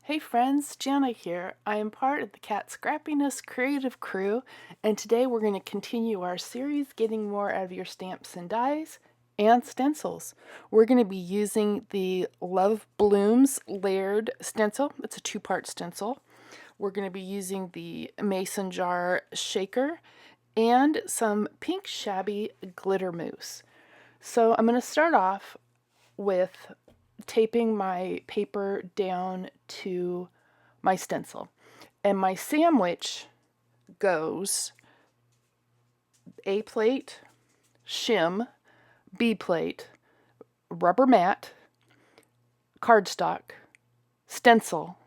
Hey friends, Jana here. I am part of the Kat Scrappiness creative crew, and today we're going to continue our series getting more out of your stamps and dies and stencils. We're going to be using the Love Blooms layered stencil. It's a two-part stencil. We're going to be using the mason jar shaker and some pink shabby glitter mousse. So I'm going to start off with taping my paper down to my stencil. And my sandwich goes A plate, shim, B plate, rubber mat, cardstock, stencil,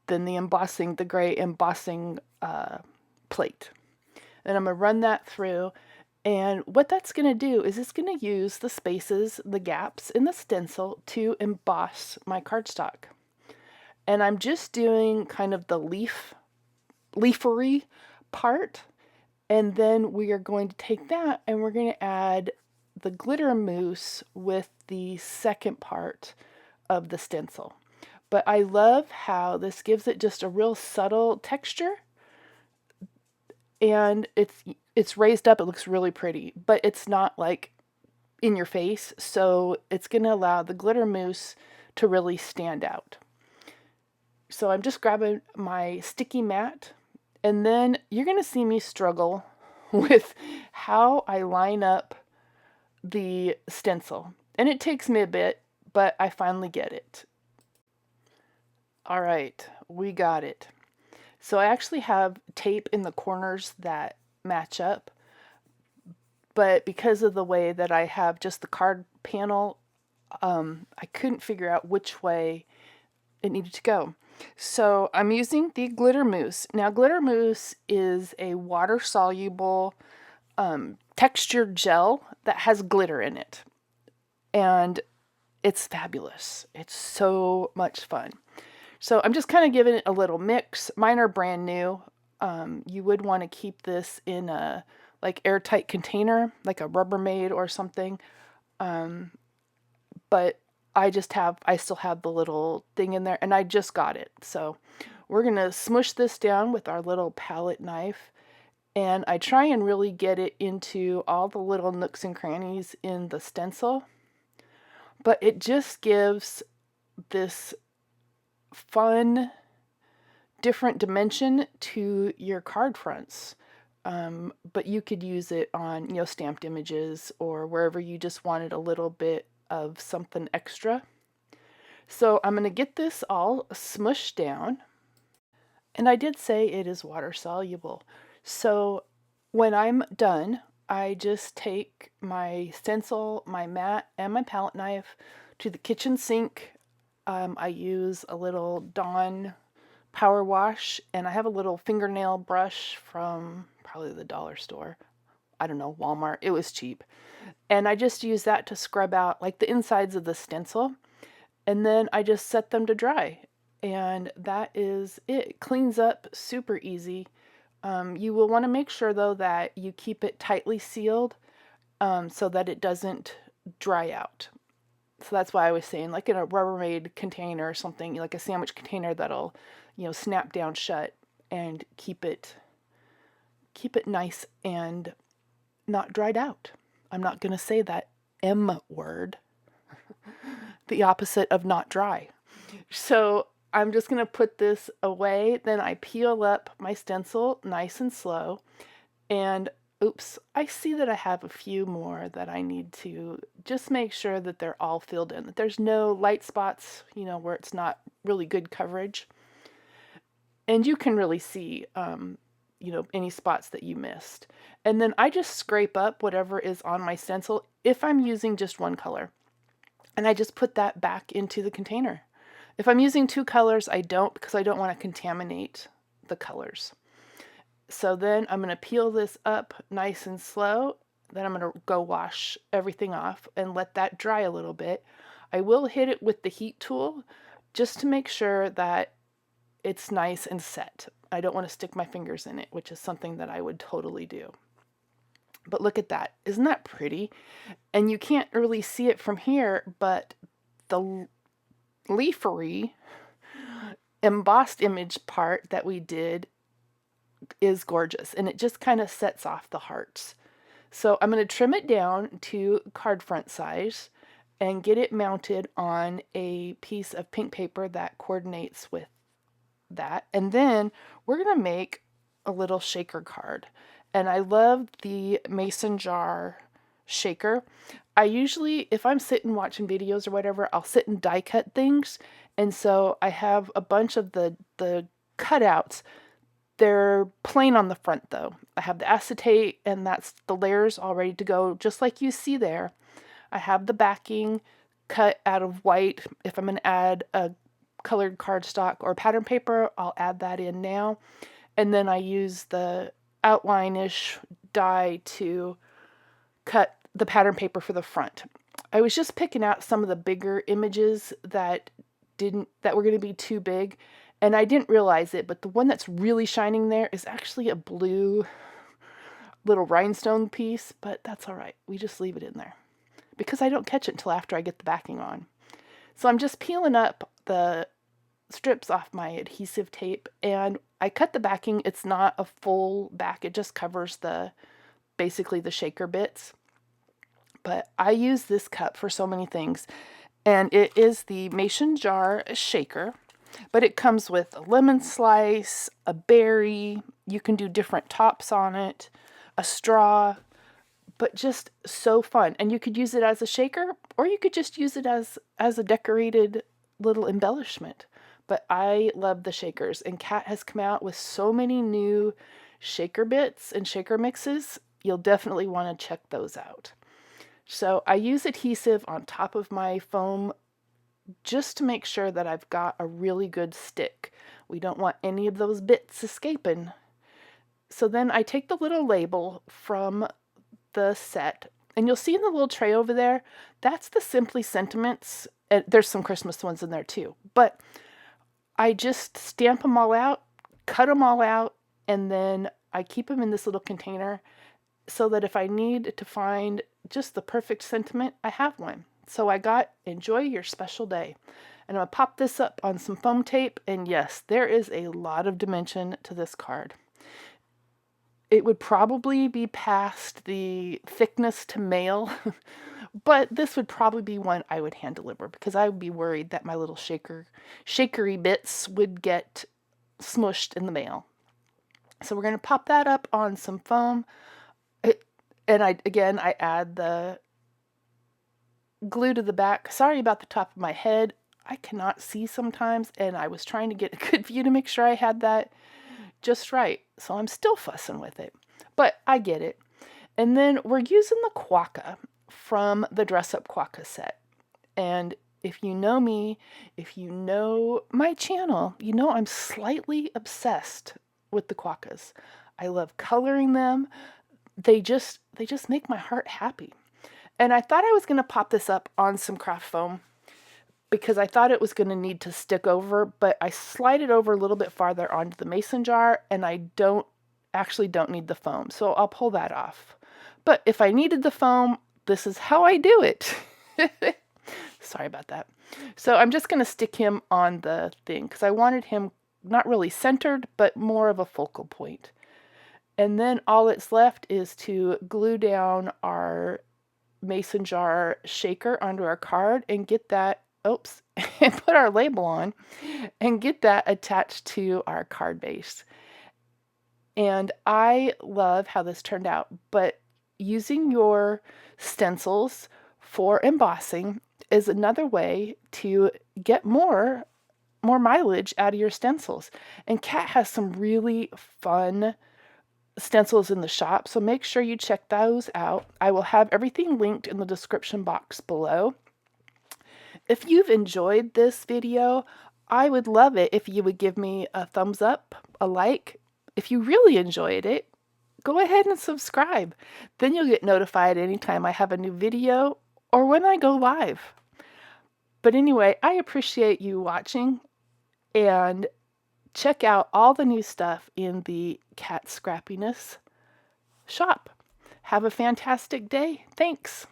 then the embossing, the gray embossing plate. And I'm going to run that through. And what that's going to do is it's going to use the spaces, the gaps in the stencil to emboss my cardstock. And I'm just doing kind of the leafery part. And then we are going to take that and we're going to add the glitter mousse with the second part of the stencil. But I love how this gives it just a real subtle texture. And it's raised up, it looks really pretty, but it's not like in your face, so it's going to allow the glitter mousse to really stand out. So I'm just grabbing my sticky mat, and then you're going to see me struggle with how I line up the stencil. And it takes me a bit, but I finally get it. All right, we got it. So I actually have tape in the corners that match up, but because of the way that I have just the card panel, I couldn't figure out which way it needed to go. So I'm using the glitter mousse. Now glitter mousse is a water-soluble textured gel that has glitter in it. And it's fabulous. It's so much fun. So I'm just kind of giving it a little mix. Mine are brand new. You would want to keep this in a like airtight container, like a Rubbermaid or something. But I still have the little thing in there and I just got it. So we're going to smush this down with our little palette knife. And I try and really get it into all the little nooks and crannies in the stencil. But it just gives this fun, different dimension to your card fronts. But you could use it on, stamped images or wherever you just wanted a little bit of something extra. So I'm going to get this all smushed down. And I did say it is water soluble. So when I'm done, I just take my stencil, my mat, and my palette knife to the kitchen sink. I use a little Dawn power wash, and I have a little fingernail brush from probably the dollar store. I don't know, Walmart. It was cheap. And I just use that to scrub out like the insides of the stencil. And then I just set them to dry. And that is it. It cleans up super easy. You will want to make sure though that you keep it tightly sealed so that it doesn't dry out. So that's why I was saying like in a Rubbermaid container or something, like a sandwich container that'll, snap down shut and keep it nice and not dried out. I'm not going to say that M word, the opposite of not dry. So I'm just going to put this away. Then I peel up my stencil nice and slow. And oops, I see that I have a few more that I need to just make sure that they're all filled in, that there's no light spots, where it's not really good coverage. And you can really see, any spots that you missed. And then I just scrape up whatever is on my stencil if I'm using just one color. And I just put that back into the container. If I'm using two colors, I don't, because I don't want to contaminate the colors. So then I'm going to peel this up nice and slow. Then I'm going to go wash everything off and let that dry a little bit. I will hit it with the heat tool just to make sure that it's nice and set. I don't want to stick my fingers in it, which is something that I would totally do. But look at that. Isn't that pretty? And you can't really see it from here, but the leafery embossed image part that we did is gorgeous, and it just kind of sets off the hearts. So I'm going to trim it down to card front size and get it mounted on a piece of pink paper that coordinates with that. And then we're going to make a little shaker card. And I love the mason jar shaker. I usually, if I'm sitting watching videos or whatever, I'll sit and die cut things. And so I have a bunch of the cutouts. They're plain on the front though. I have the acetate, and that's the layers all ready to go, just like you see there. I have the backing cut out of white. If I'm going to add a colored cardstock or pattern paper, I'll add that in now. And then I use the outline-ish die to cut the pattern paper for the front. I was just picking out some of the bigger images that were going to be too big, and I didn't realize it, but the one that's really shining there is actually a blue little rhinestone piece, but that's all right. We just leave it in there because I don't catch it until after I get the backing on. So I'm just peeling up the strips off my adhesive tape, and I cut the backing. It's not a full back. It just covers basically the shaker bits. But I use this cup for so many things, and it is the mason jar shaker, but it comes with a lemon slice, a berry. You can do different tops on it, a straw, but just so fun. And you could use it as a shaker, or you could just use it as a decorated little embellishment. But I love the shakers, and Kat has come out with so many new shaker bits and shaker mixes. You'll definitely want to check those out. So I use adhesive on top of my foam just to make sure that I've got a really good stick. We don't want any of those bits escaping. So then I take the little label from the set, and you'll see in the little tray over there, that's the Simply Sentiments. And there's some Christmas ones in there too, but I just stamp them all out, cut them all out, and then I keep them in this little container so that if I need to find just the perfect sentiment, I have one. So I got Enjoy Your Special Day. And I'm going to pop this up on some foam tape, and yes, there is a lot of dimension to this card. It would probably be past the thickness to mail, but this would probably be one I would hand deliver because I would be worried that my little shakery bits would get smushed in the mail. So we're going to pop that up on some foam. And I add the glue to the back. Sorry about the top of my head. I cannot see sometimes, and I was trying to get a good view to make sure I had that just right. So I'm still fussing with it, but I get it. And then we're using the Quokka from the Dress Up Quokka set. And if you know me, if you know my channel, you know I'm slightly obsessed with the Quokkas. I love coloring them. They just make my heart happy. And I thought I was going to pop this up on some craft foam because I thought it was going to need to stick over, but I slide it over a little bit farther onto the mason jar, and I don't need the foam, so I'll pull that off. But if I needed the foam, this is how I do it. Sorry about that. So I'm just going to stick him on the thing because I wanted him not really centered, but more of a focal point. And then all that's left is to glue down our mason jar shaker onto our card and get that, and put our label on and get that attached to our card base. And I love how this turned out, but using your stencils for embossing is another way to get more mileage out of your stencils. And Kat has some really fun stencils in the shop, so make sure you check those out. I will have everything linked in the description box below. If you've enjoyed this video, I would love it if you would give me a thumbs up, a like. If you really enjoyed it, go ahead and subscribe. Then you'll get notified anytime I have a new video or when I go live. But anyway, I appreciate you watching, and check out all the new stuff in the Kat Scrappiness shop. Have a fantastic day. Thanks.